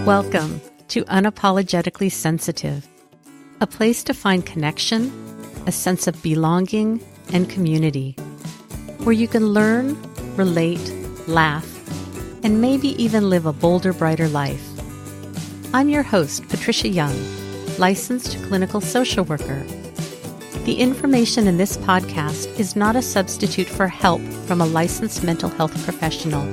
Welcome to Unapologetically Sensitive, a place to find connection, a sense of belonging, and community, where you can learn, relate, laugh, and maybe even live a bolder, brighter life. I'm your host, Patricia Young, licensed clinical social worker. The information in this podcast is not a substitute for help from a licensed mental health professional.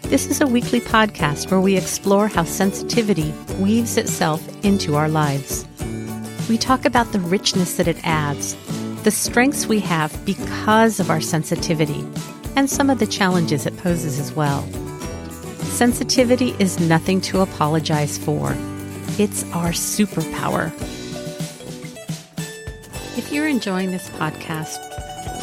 This is a weekly podcast where we explore how sensitivity weaves itself into our lives. We talk about the richness that it adds, the strengths we have because of our sensitivity, and some of the challenges it poses as well. Sensitivity is nothing to apologize for. It's our superpower. If you're enjoying this podcast,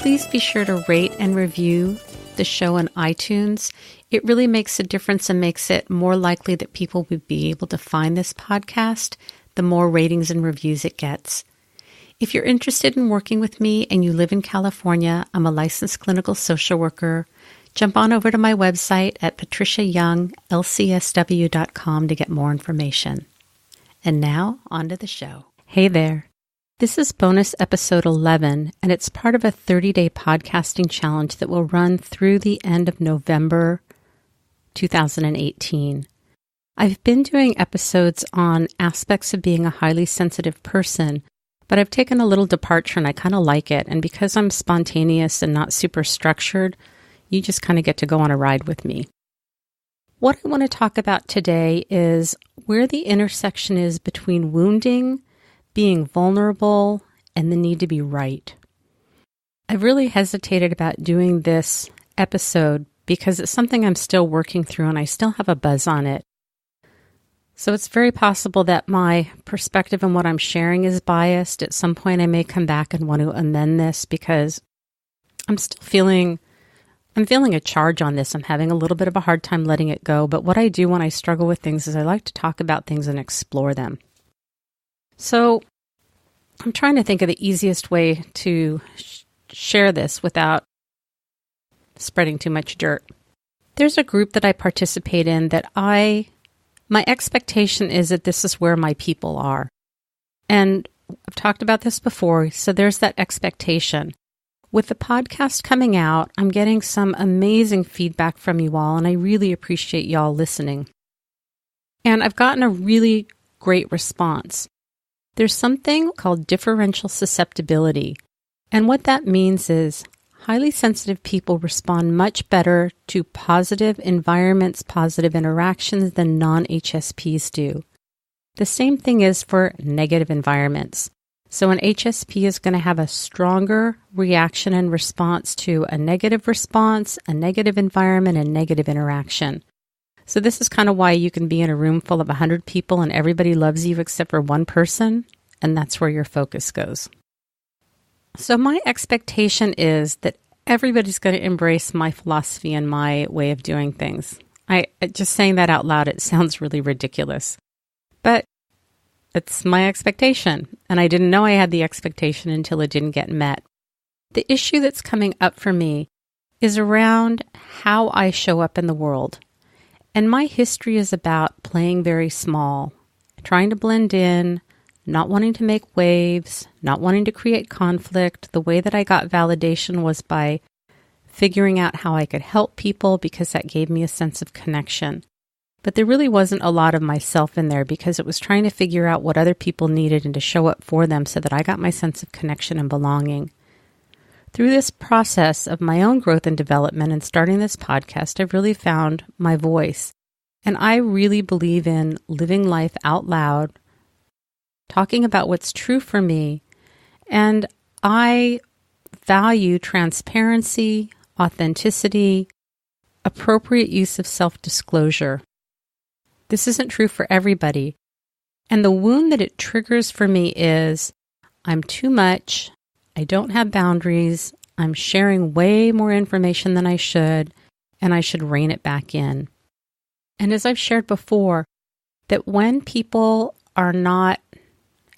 please be sure to rate and review the show on iTunes. It really makes a difference and makes it more likely that people would be able to find this podcast the more ratings and reviews it gets. If you're interested in working with me and you live in California, I'm a licensed clinical social worker. Jump on over to my website at patriciayounglcsw.com to get more information. And now, on to the show. Hey there. This is bonus episode 11, and it's part of a 30-day podcasting challenge that will run through the end of November 2018. I've been doing episodes on aspects of being a highly sensitive person, but I've taken a little departure and I kind of like it. And because I'm spontaneous and not super structured, you just kind of get to go on a ride with me. What I want to talk about today is where the intersection is between wounding, being vulnerable, and the need to be right. I've really hesitated about doing this episode because it's something I'm still working through and I still have a buzz on it. So it's very possible that my perspective and what I'm sharing is biased. At some point I may come back and want to amend this because I'm feeling a charge on this. I'm having a little bit of a hard time letting it go. But what I do when I struggle with things is I like to talk about things and explore them. So I'm trying to think of the easiest way to share this without spreading too much dirt. There's a group that I participate in that my expectation is that this is where my people are. And I've talked about this before, so there's that expectation. With the podcast coming out, I'm getting some amazing feedback from you all, and I really appreciate y'all listening. And I've gotten a really great response. There's something called differential susceptibility. And what that means is highly sensitive people respond much better to positive environments, positive interactions than non-HSPs do. The same thing is for negative environments. So an HSP is going to have a stronger reaction and response to a negative response, a negative environment, and negative interaction. So this is kind of why you can be in a room full of 100 people and everybody loves you except for one person, and that's where your focus goes. So my expectation is that everybody's going to embrace my philosophy and my way of doing things. Just saying that out loud, it sounds really ridiculous. But it's my expectation, and I didn't know I had the expectation until it didn't get met. The issue that's coming up for me is around how I show up in the world. And my history is about playing very small, trying to blend in, not wanting to make waves, not wanting to create conflict. The way that I got validation was by figuring out how I could help people because that gave me a sense of connection. But there really wasn't a lot of myself in there because it was trying to figure out what other people needed and to show up for them so that I got my sense of connection and belonging. Through this process of my own growth and development and starting this podcast, I've really found my voice. And I really believe in living life out loud, talking about what's true for me. And I value transparency, authenticity, appropriate use of self-disclosure. This isn't true for everybody. And the wound that it triggers for me is I'm too much. I don't have boundaries. I'm sharing way more information than I should, and I should rein it back in. And as I've shared before, that when people are not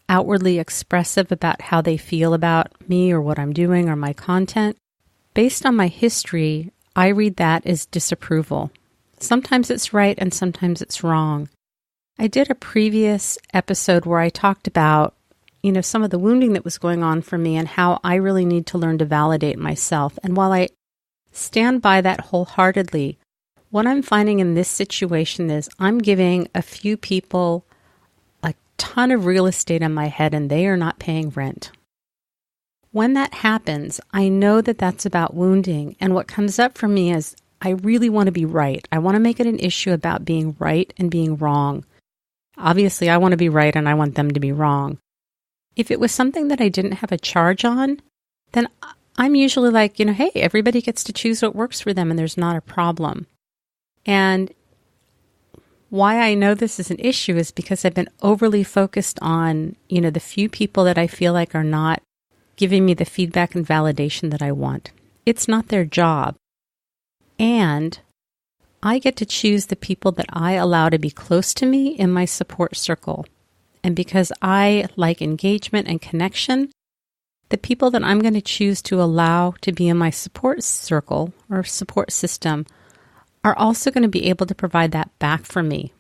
outwardly expressive about how they feel about me or what I'm doing or my content, based on my history, I read that as disapproval. Sometimes it's right and sometimes it's wrong. I did a previous episode where I talked about, some of the wounding that was going on for me and how I really need to learn to validate myself. And while I stand by that wholeheartedly, what I'm finding in this situation is I'm giving a few people a ton of real estate in my head and they are not paying rent. When that happens, I know that that's about wounding. And what comes up for me is I really want to be right. I want to make it an issue about being right and being wrong. Obviously, I want to be right and I want them to be wrong. If it was something that I didn't have a charge on, then I'm usually like, hey, everybody gets to choose what works for them and there's not a problem. And why I know this is an issue is because I've been overly focused on, the few people that I feel like are not giving me the feedback and validation that I want. It's not their job. And I get to choose the people that I allow to be close to me in my support circle. And because I like engagement and connection, the people that I'm going to choose to allow to be in my support circle or support system are also going to be able to provide that back for me.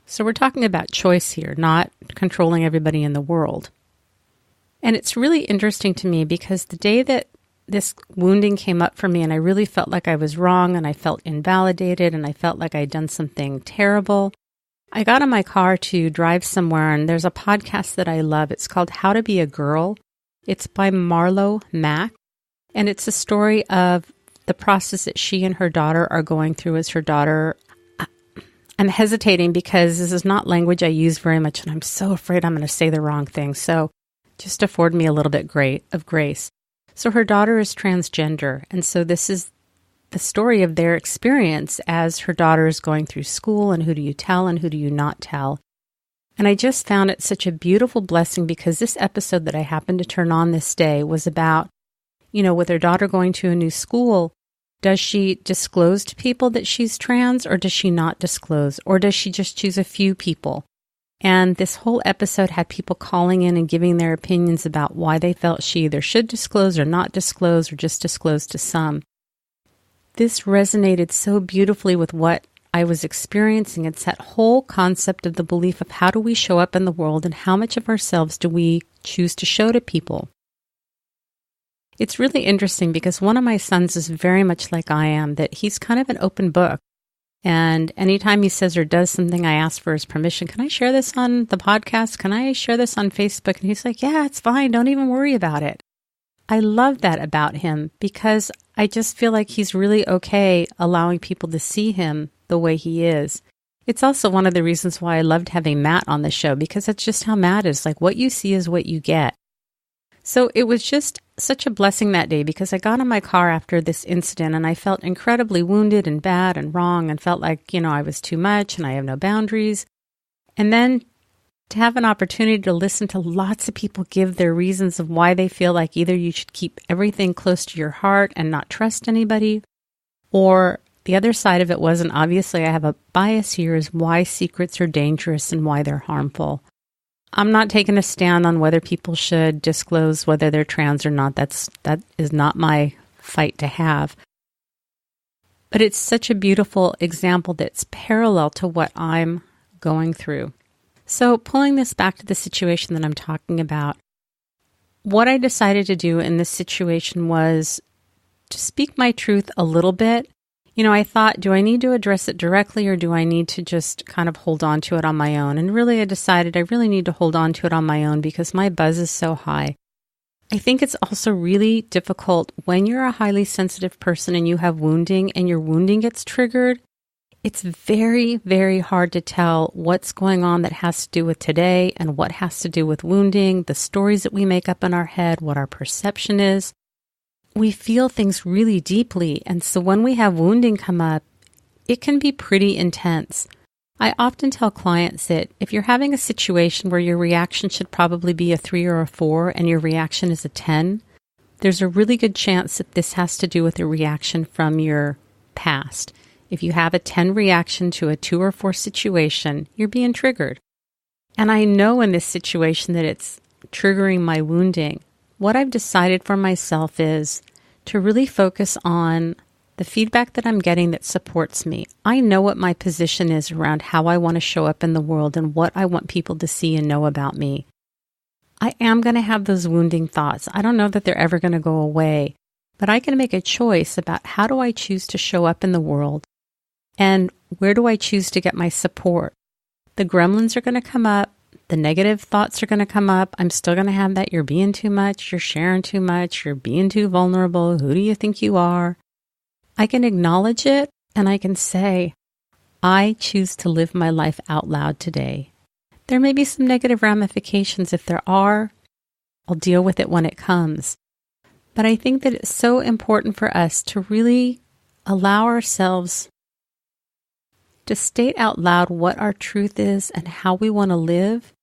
So we're talking about choice here, not controlling everybody in the world. And it's really interesting to me because the day that this wounding came up for me and I really felt like I was wrong and I felt invalidated and I felt like I'd done something terrible, I got in my car to drive somewhere and there's a podcast that I love. It's called How to Be a Girl. It's by Marlo Mack. And it's a story of the process that she and her daughter are going through as her daughter. I'm hesitating because this is not language I use very much and I'm so afraid I'm going to say the wrong thing. So just afford me a little bit of grace. So her daughter is transgender. And so this is the story of their experience as her daughter is going through school and who do you tell and who do you not tell. And I just found it such a beautiful blessing because this episode that I happened to turn on this day was about, with her daughter going to a new school, does she disclose to people that she's trans or does she not disclose? Or does she just choose a few people? And this whole episode had people calling in and giving their opinions about why they felt she either should disclose or not disclose or just disclose to some. This resonated so beautifully with what I was experiencing. It's that whole concept of the belief of how do we show up in the world and how much of ourselves do we choose to show to people. It's really interesting because one of my sons is very much like I am, that he's kind of an open book. And anytime he says or does something, I ask for his permission. Can I share this on the podcast? Can I share this on Facebook? And he's like, yeah, it's fine. Don't even worry about it. I love that about him because I just feel like he's really okay allowing people to see him the way he is. It's also one of the reasons why I loved having Matt on the show because that's just how Matt is. Like what you see is what you get. So it was just such a blessing that day because I got in my car after this incident and I felt incredibly wounded and bad and wrong and felt like, I was too much and I have no boundaries. And then to have an opportunity to listen to lots of people give their reasons of why they feel like either you should keep everything close to your heart and not trust anybody, or the other side of it was, and obviously I have a bias here, is why secrets are dangerous and why they're harmful. I'm not taking a stand on whether people should disclose whether they're trans or not. That is not my fight to have. But it's such a beautiful example that's parallel to what I'm going through. So pulling this back to the situation that I'm talking about, what I decided to do in this situation was to speak my truth a little bit. I thought, do I need to address it directly or do I need to just kind of hold on to it on my own? And really, I decided I really need to hold on to it on my own because my buzz is so high. I think it's also really difficult when you're a highly sensitive person and you have wounding and your wounding gets triggered. It's very, very hard to tell what's going on that has to do with today and what has to do with wounding, the stories that we make up in our head, what our perception is. We feel things really deeply, and so when we have wounding come up, it can be pretty intense. I often tell clients that if you're having a situation where your reaction should probably be a 3 or a 4 and your reaction is a 10, there's a really good chance that this has to do with a reaction from your past. If you have a 10 reaction to a 2 or 4 situation, you're being triggered. And I know in this situation that it's triggering my wounding. What I've decided for myself is to really focus on the feedback that I'm getting that supports me. I know what my position is around how I want to show up in the world and what I want people to see and know about me. I am going to have those wounding thoughts. I don't know that they're ever going to go away, but I can make a choice about how do I choose to show up in the world and where do I choose to get my support. The gremlins are going to come up. The negative thoughts are going to come up. I'm still going to have that you're being too much, you're sharing too much, you're being too vulnerable. Who do you think you are? I can acknowledge it and I can say, I choose to live my life out loud today. There may be some negative ramifications. If there are, I'll deal with it when it comes. But I think that it's so important for us to really allow ourselves to state out loud what our truth is and how we want to live,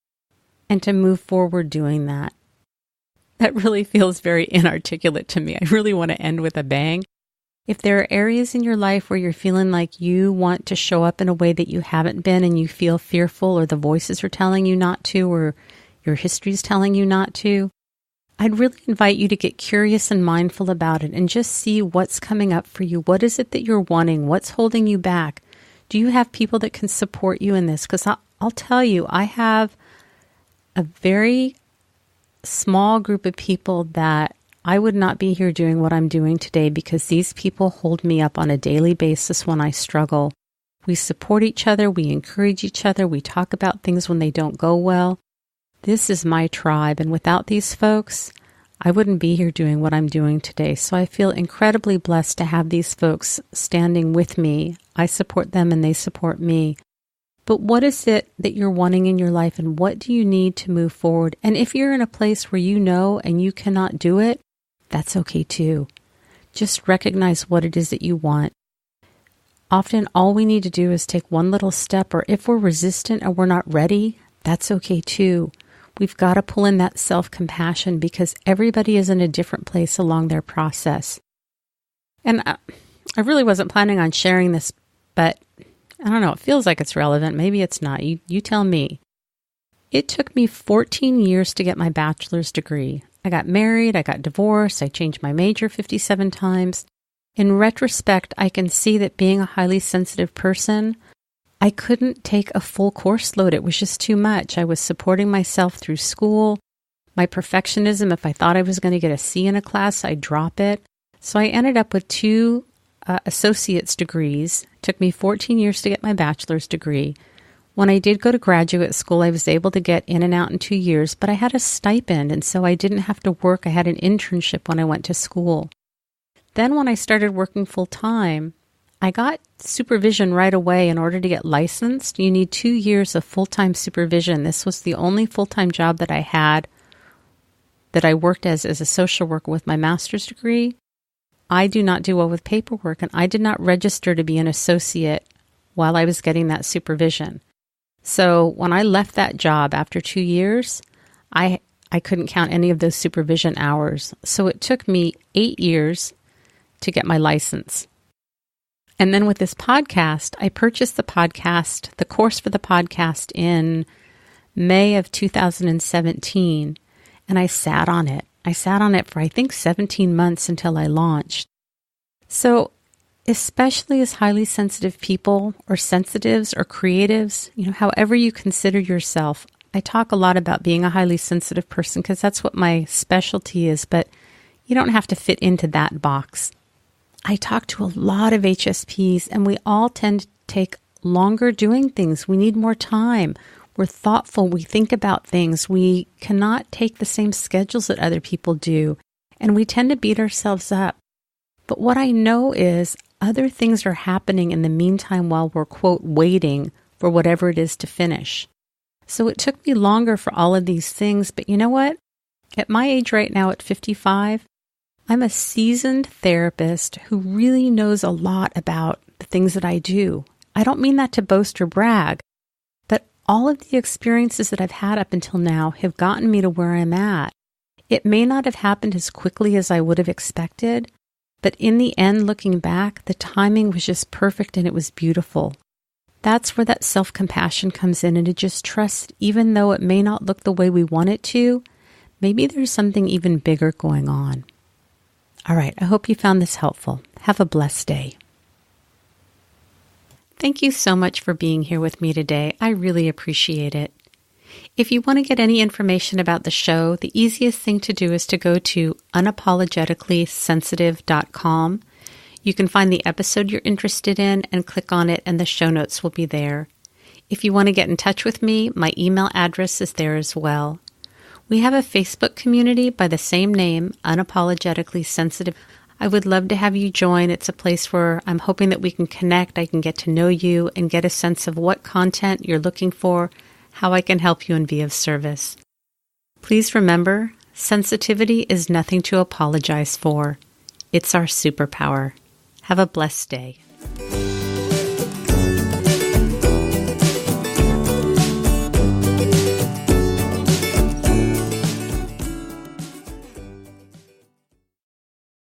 and to move forward doing that. That really feels very inarticulate to me. I really want to end with a bang. If there are areas in your life where you're feeling like you want to show up in a way that you haven't been and you feel fearful, or the voices are telling you not to, or your history is telling you not to, I'd really invite you to get curious and mindful about it and just see what's coming up for you. What is it that you're wanting? What's holding you back? Do you have people that can support you in this? Because I'll tell you, I have a very small group of people that I would not be here doing what I'm doing today because these people hold me up on a daily basis when I struggle. We support each other. We encourage each other. We talk about things when they don't go well. This is my tribe. And without these folks, I wouldn't be here doing what I'm doing today. So I feel incredibly blessed to have these folks standing with me. I support them and they support me. But what is it that you're wanting in your life and what do you need to move forward? And if you're in a place where you know and you cannot do it, that's okay too. Just recognize what it is that you want. Often all we need to do is take one little step, or if we're resistant or we're not ready, that's okay too. We've got to pull in that self-compassion because everybody is in a different place along their process. And I really wasn't planning on sharing this, but I don't know, it feels like it's relevant. Maybe it's not. You tell me. It took me 14 years to get my bachelor's degree. I got married, I got divorced, I changed my major 57 times. In retrospect, I can see that being a highly sensitive person, I couldn't take a full course load. It was just too much. I was supporting myself through school. My perfectionism, if I thought I was going to get a C in a class, I'd drop it. So I ended up with 2 associate's degrees. It took me 14 years to get my bachelor's degree. When I did go to graduate school, I was able to get in and out in 2 years, but I had a stipend, and so I didn't have to work. I had an internship when I went to school. Then when I started working full-time, I got supervision right away. In order to get licensed, you need 2 years of full-time supervision. This was the only full-time job that I had that I worked as a social worker with my master's degree. I do not do well with paperwork, and I did not register to be an associate while I was getting that supervision. So when I left that job after 2 years, I couldn't count any of those supervision hours. So it took me 8 years to get my license. And then with this podcast, I purchased the course for the podcast in May of 2017, and I sat on it. I sat on it for, I think, 17 months until I launched. So especially as highly sensitive people or sensitives or creatives, however you consider yourself, I talk a lot about being a highly sensitive person because that's what my specialty is, but you don't have to fit into that box. I talk to a lot of HSPs and we all tend to take longer doing things. We need more time. We're thoughtful. We think about things. We cannot take the same schedules that other people do. And we tend to beat ourselves up. But what I know is other things are happening in the meantime while we're, quote, waiting for whatever it is to finish. So it took me longer for all of these things. But you know what? At my age right now, at 55, I'm a seasoned therapist who really knows a lot about the things that I do. I don't mean that to boast or brag. All of the experiences that I've had up until now have gotten me to where I'm at. It may not have happened as quickly as I would have expected, but in the end, looking back, the timing was just perfect and it was beautiful. That's where that self-compassion comes in, and to just trust, even though it may not look the way we want it to, maybe there's something even bigger going on. All right, I hope you found this helpful. Have a blessed day. Thank you so much for being here with me today. I really appreciate it. If you want to get any information about the show, the easiest thing to do is to go to unapologeticallysensitive.com. You can find the episode you're interested in and click on it, and the show notes will be there. If you want to get in touch with me, my email address is there as well. We have a Facebook community by the same name, Unapologetically Sensitive. I would love to have you join. It's a place where I'm hoping that we can connect, I can get to know you, and get a sense of what content you're looking for, how I can help you and be of service. Please remember, sensitivity is nothing to apologize for. It's our superpower. Have a blessed day.